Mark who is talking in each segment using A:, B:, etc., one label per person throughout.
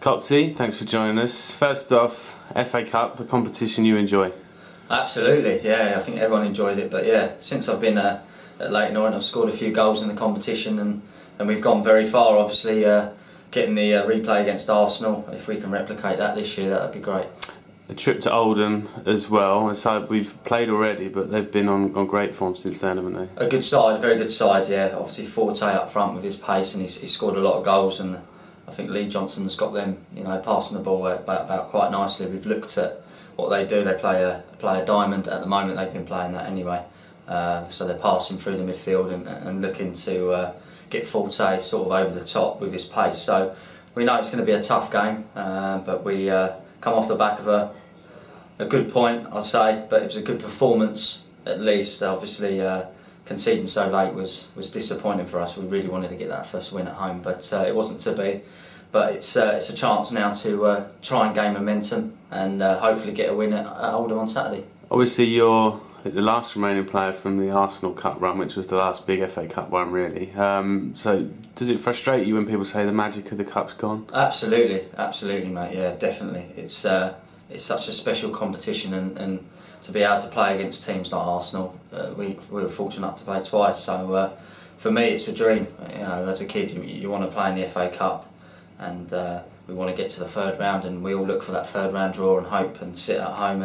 A: Cotsy, thanks for joining us. First off, FA Cup, a competition you enjoy?
B: Absolutely, yeah, I think everyone enjoys it, but yeah, since I've been at Leyton, Orient, I've scored a few goals in the competition and we've gone very far. Obviously, getting the replay against Arsenal, if we can replicate that this year, that'd be great.
A: A trip to Oldham as well. So we've played already, but they've been on great form since then, haven't they?
B: A good side, a very good side, yeah. Obviously Forte up front with his pace, and he's scored a lot of goals, and I think Lee Johnson's got them, passing the ball about quite nicely. We've looked at what they do. They play a diamond at the moment. They've been playing that anyway. So they're passing through the midfield and looking to get Forte sort of over the top with his pace. So we know it's going to be a tough game, but we come off the back of a good point, I'd say, but it was a good performance at least. Obviously conceding so late was disappointing for us. We really wanted to get that first win at home, but it wasn't to be. But it's a chance now to try and gain momentum and hopefully get a win at Oldham on Saturday.
A: Obviously you're the last remaining player from the Arsenal Cup run, which was the last big FA Cup run really. So does it frustrate you when people say the magic of the Cup's gone?
B: Absolutely mate, yeah, definitely. It's such a special competition, and to be able to play against teams like Arsenal, we were fortunate enough to play twice, so for me it's a dream. As a kid you want to play in the FA Cup, and we want to get to the third round, and we all look for that third round draw and hope and sit at home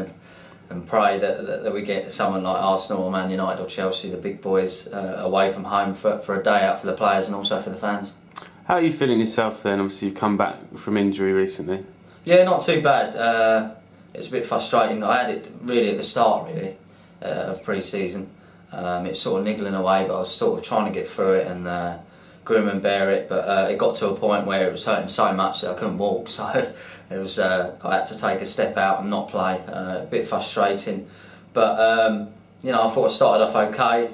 B: and pray that we get someone like Arsenal or Man United or Chelsea, the big boys, away from home for a day out for the players and also for the fans. How are
A: you feeling yourself then? Obviously you've come back from injury recently.
B: Yeah, not too bad. It's a bit frustrating. I had it really at the start of pre-season. It was sort of niggling away, but I was sort of trying to get through it and grim and bear it. But it got to a point where it was hurting so much that I couldn't walk. So it was I had to take a step out and not play. A bit frustrating, but I thought I started off okay.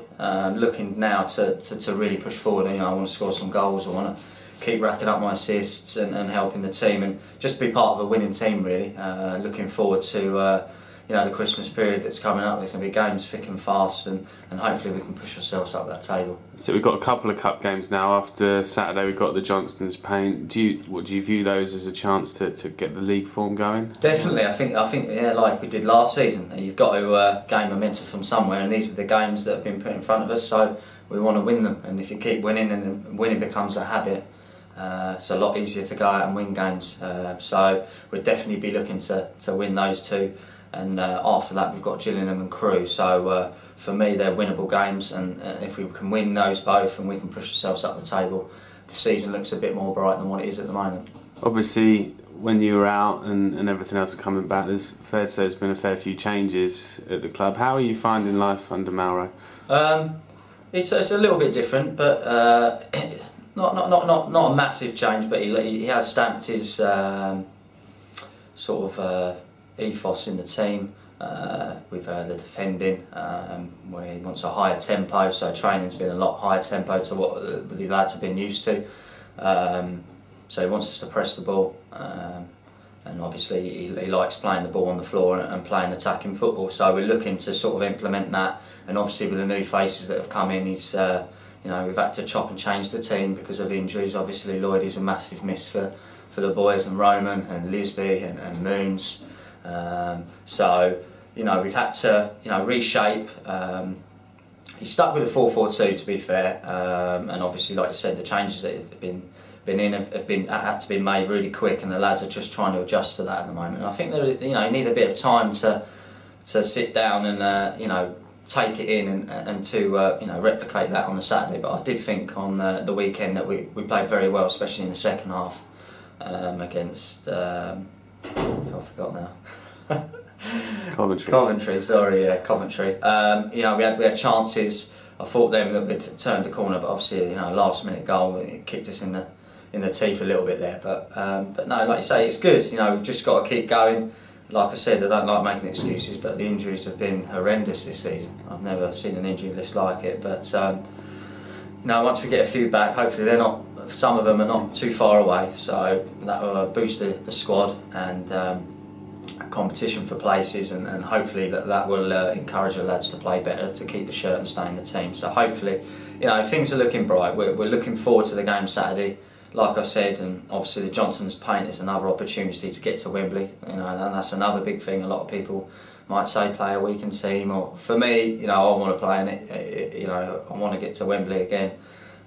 B: Looking now to really push forward. I want to score some goals. I want to keep racking up my assists and helping the team, and just be part of a winning team really. Looking forward to the Christmas period that's coming up. There's going to be games thick and fast, and hopefully we can push ourselves up that table.
A: So we've got a couple of cup games now. After Saturday we've got the Johnstone's Paint. Do you view those as a chance to get the league form going?
B: Definitely. I think yeah, like we did last season, you've got to gain momentum from somewhere, and these are the games that have been put in front of us, so we want to win them. And if you keep winning, and winning becomes a habit, it's a lot easier to go out and win games. So we'd definitely be looking to win those two. And after that we've got Gillingham and Crewe, so for me they're winnable games, and if we can win those both and we can push ourselves up the table, the season looks a bit more bright than what it is at the moment.
A: Obviously when you were out and everything else coming back, there's fair to say there's been a fair few changes at the club. How are you finding life under Malro?
B: It's a little bit different, but not a massive change, but he has stamped his sort of ethos in the team with the defending, where he wants a higher tempo, so training's been a lot higher tempo to what the lads have been used to. So he wants us to press the ball, and obviously he likes playing the ball on the floor and playing attacking football, so we're looking to sort of implement that. And obviously with the new faces that have come in, we've had to chop and change the team because of injuries. Obviously Lloyd is a massive miss for the boys, and Roman and Lisby and Moons. So we've had to reshape. He stuck with the 4-4-2 to be fair, and obviously like I said, the changes that have been had to be made really quick, and the lads are just trying to adjust to that at the moment. And I think you need a bit of time to sit down and take it in and to replicate that on the Saturday. But I did think on the weekend that we played very well, especially in the second half against I forgot now.
A: Coventry,
B: sorry, yeah, Coventry. We had chances. I thought then that we'd turned the corner, but obviously last minute goal, it kicked us in the teeth a little bit there. But no, like you say, it's good. We've just got to keep going. Like I said, I don't like making excuses, but the injuries have been horrendous this season. I've never seen an injury list like it. But once we get a few back, hopefully some of them are not too far away, so that will boost the squad and competition for places, and hopefully that will encourage the lads to play better, to keep the shirt and stay in the team. So hopefully, things are looking bright. We're looking forward to the game Saturday. like I said, and obviously the Johnson's Paint is another opportunity to get to Wembley, you know, and that's another big thing. A lot of people might say play a weekend team, or for me, you know, I want to play in it. You know, I want to get to Wembley again,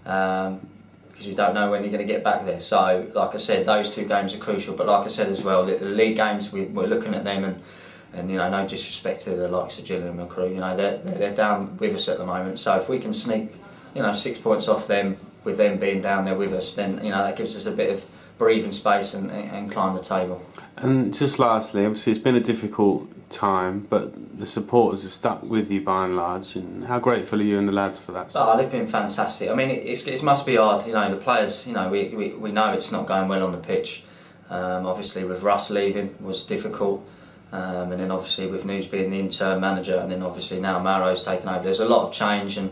B: because you don't know when you're going to get back there. So, like I said, those 2 games are crucial. But like I said as well, the league games, we're looking at them, and you know, no disrespect to the likes of Gillingham and crew, you know, they're down with us at the moment. So if we can sneak, you know, 6 points off them, with them being down there with us, then you know that gives us a bit of breathing space and climb the table.
A: And just lastly, obviously it's been a difficult time, but the supporters have stuck with you by and large, and how grateful are you and the lads for that?
B: Oh, they've been fantastic. I mean, it must be hard, you know, the players, you know, we know it's not going well on the pitch. Obviously with Russ leaving was difficult, and then obviously with News being the interim manager, and then obviously now Maro's taken over. There's a lot of change, and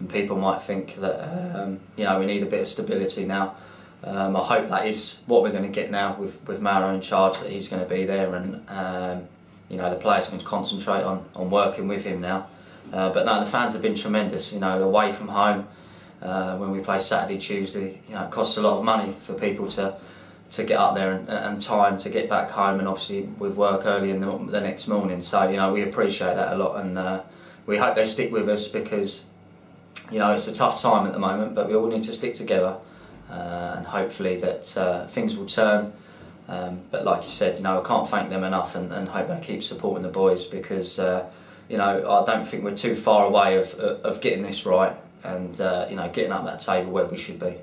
B: people might think that you know, we need a bit of stability now. I hope that is what we're going to get now with Maro in charge, that he's going to be there, and you know, the players can concentrate on working with him now. But no, the fans have been tremendous. You know, away from home, when we play Saturday, Tuesday, you know, it costs a lot of money for people to get up there, and time to get back home, and obviously with work early in the next morning. So you know, we appreciate that a lot, and we hope they stick with us, because you know, it's a tough time at the moment, but we all need to stick together, and hopefully that things will turn. But like you said, you know, I can't thank them enough, and hope they keep supporting the boys, because you know, I don't think we're too far away of getting this right, and you know, getting up that table where we should be.